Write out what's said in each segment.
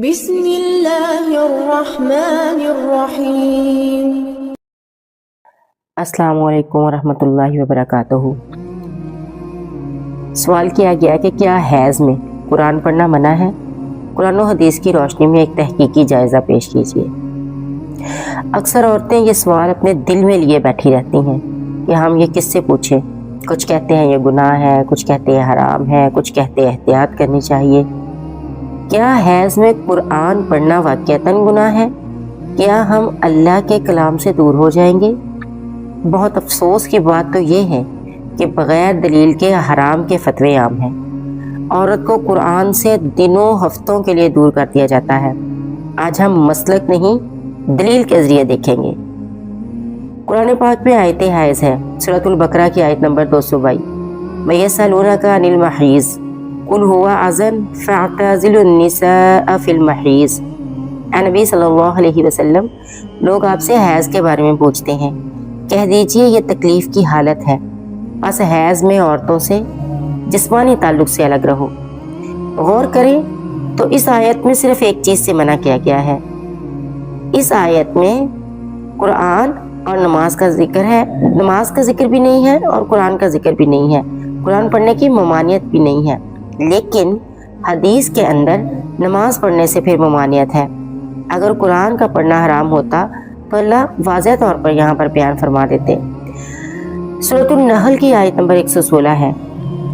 بسم اللہ الرحمن الرحیم۔ السلام علیکم ورحمۃ اللہ وبرکاتہ۔ سوال کیا گیا کہ کیا حیض میں قرآن پڑھنا منع ہے؟ قرآن و حدیث کی روشنی میں ایک تحقیقی جائزہ پیش کیجیے۔ اکثر عورتیں یہ سوال اپنے دل میں لیے بیٹھی رہتی ہیں کہ ہم یہ کس سے پوچھیں۔ کچھ کہتے ہیں یہ گناہ ہے، کچھ کہتے ہیں حرام ہے، کچھ کہتے ہیں احتیاط کرنی چاہیے۔ کیا حیض میں قرآن پڑھنا واقعتاً گناہ ہے؟ کیا ہم اللہ کے کلام سے دور ہو جائیں گے؟ بہت افسوس کی بات تو یہ ہے کہ بغیر دلیل کے حرام کے فتوے عام ہیں۔ عورت کو قرآن سے دنوں ہفتوں کے لیے دور کر دیا جاتا ہے۔ آج ہم مسلک نہیں دلیل کے ذریعے دیکھیں گے۔ قرآن پاک میں آیت حیض ہے، سورۃ البقرہ کی آیت نمبر 222۔ وَيَسْأَلُونَكَ عَنِ الْمَحِيضِ قُلْ هُوَ أَذًى فَاعْتَزِلُوا النِّسَاءَ فِي الْمَحِيضِ۔ اے نبی صلی اللہ علیہ وسلم، لوگ آپ سے حیض کے بارے میں پوچھتے ہیں، کہہ دیجئے یہ تکلیف کی حالت ہے، بس حیض میں عورتوں سے جسمانی تعلق سے الگ رہو۔ غور کریں تو اس آیت میں صرف ایک چیز سے منع کیا گیا ہے۔ اس آیت میں قرآن اور نماز کا ذکر ہے، نماز کا ذکر بھی نہیں ہے اور قرآن کا ذکر بھی نہیں ہے، قرآن پڑھنے کی ممانعت بھی نہیں ہے، لیکن حدیث کے اندر نماز پڑھنے سے پھر ممانعت ہے۔ اگر قرآن کا پڑھنا حرام ہوتا تو اللہ واضح طور پر یہاں پر بیان فرما دیتے۔ سورۃ النحل کی آیت نمبر 116 ہے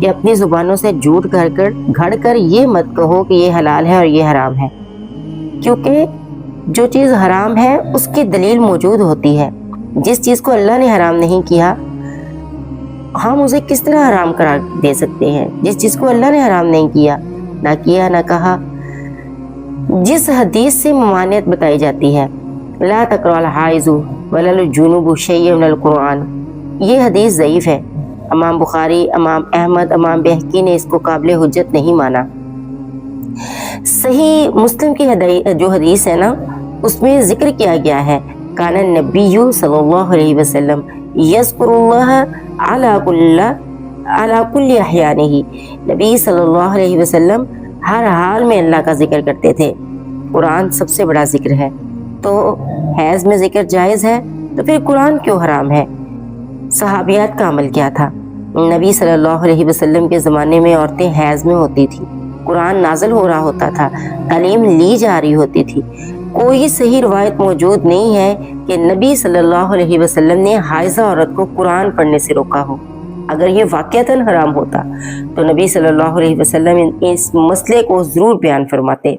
کہ اپنی زبانوں سے جھوٹ گھڑ کر یہ مت کہو کہ یہ حلال ہے اور یہ حرام ہے، کیونکہ جو چیز حرام ہے اس کی دلیل موجود ہوتی ہے۔ جس چیز کو اللہ نے حرام نہیں کیا ہم اسے کس طرح حرام قرار دے سکتے ہیں؟ جس چیز کو اللہ نے حرام نہیں کیا، نہ کہا۔ جس حدیث سے ممانعت بتائی جاتی ہے، لا تقرأ الحائض ولا الجنوب شیئا من القرآن، یہ حدیث ضعیف ہے۔ امام بخاری، امام احمد، امام بہقی نے اس کو قابل حجت نہیں مانا۔ صحیح مسلم کی جو حدیث ہے نا، اس میں ذکر کیا گیا ہے، کان النبی صلی اللہ علیہ وسلم یذکر اللہ علی کل احیانہ، نبی صلی اللہ علیہ وسلم ہر حال میں اللہ کا ذکر کرتے تھے۔ قرآن سب سے بڑا ذکر ہے، تو حیض میں ذکر جائز ہے تو پھر قرآن کیوں حرام ہے؟ صحابیات کا عمل کیا تھا؟ نبی صلی اللہ علیہ وسلم کے زمانے میں عورتیں حیض میں ہوتی تھیں، قرآن نازل ہو رہا ہوتا تھا، تعلیم لی جا رہی ہوتی تھی۔ کوئی صحیح روایت موجود نہیں ہے کہ نبی صلی اللہ علیہ وسلم نے حائضہ عورت کو قرآن پڑھنے سے روکا ہو۔ اگر یہ واقعتاً حرام ہوتا تو نبی صلی اللہ علیہ وسلم اس مسئلے کو ضرور بیان فرماتے۔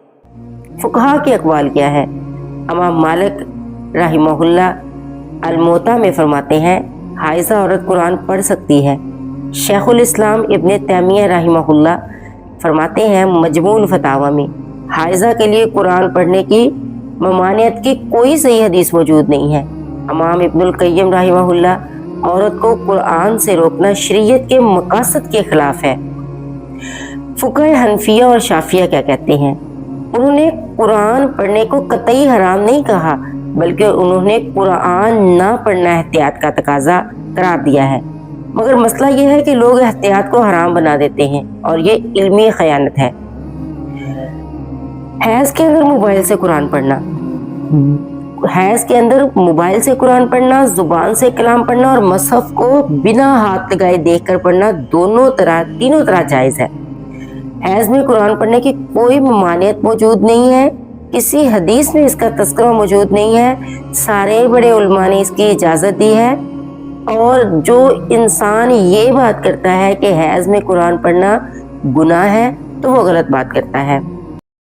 فقہا کے اقوال کیا ہے؟ امام مالک رحمہ اللہ الموطا میں فرماتے ہیں حائضہ عورت قرآن پڑھ سکتی ہے۔ شیخ الاسلام ابن تیمیہ رحمہ اللہ فرماتے ہیں مجموع الفتاوی میں حائضہ کے لیے قرآن پڑھنے کی ممانعت کی کوئی صحیح حدیث موجود نہیں ہے۔ امام ابن القیم رحمہ اللہ عورت کو قرآن سے روکنا شریعت کے مقاصد کے خلاف ہے۔ فقہ حنفیہ اور شافعیہ کیا کہتے ہیں؟ انہوں نے قرآن پڑھنے کو قطعی حرام نہیں کہا، بلکہ انہوں نے قرآن نہ پڑھنا احتیاط کا تقاضا قرار دیا ہے۔ مگر مسئلہ یہ ہے کہ لوگ احتیاط کو حرام بنا دیتے ہیں اور یہ علمی خیانت ہے۔ حیض کے اندر موبائل سے قرآن پڑھنا، حیض کے اندر موبائل سے قرآن پڑھنا، زبان سے کلام پڑھنا اور مصحف کو بنا ہاتھ لگائے دیکھ کر پڑھنا تینوں طرح جائز ہے۔ حیض میں قرآن پڑھنے کی کوئی ممانعت موجود نہیں ہے، کسی حدیث میں اس کا تذکرہ موجود نہیں ہے، سارے بڑے علماء نے اس کی اجازت دی ہے، اور جو انسان یہ بات کرتا ہے کہ حیض میں قرآن پڑھنا گناہ ہے تو وہ غلط بات کرتا ہے۔